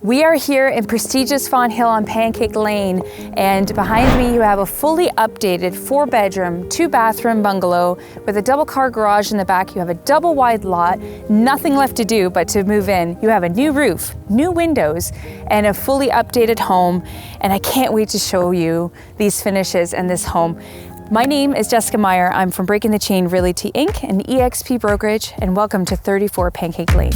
We are here in prestigious Fonthill on Pancake Lane, and behind me you have a fully updated 4-bedroom, 2-bathroom bungalow with a double-car garage in the back. You have a double-wide lot, nothing left to do but to move in. You have a new roof, new windows, and a fully updated home, and I can't wait to show you these finishes and this home. My name is Jessica Meyer. I'm from Breaking the Chain Realty Inc., an EXP brokerage, and welcome to 34 Pancake Lane.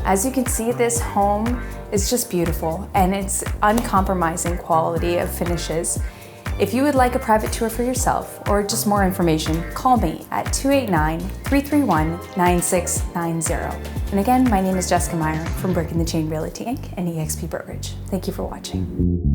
As you can see, this home is just beautiful and it's uncompromising quality of finishes. If you would like a private tour for yourself or just more information, call me at 289-331-9690. And again, my name is Jessica Meyer from Breaking the Chain Realty Inc. and EXP Brokerage. Thank you for watching.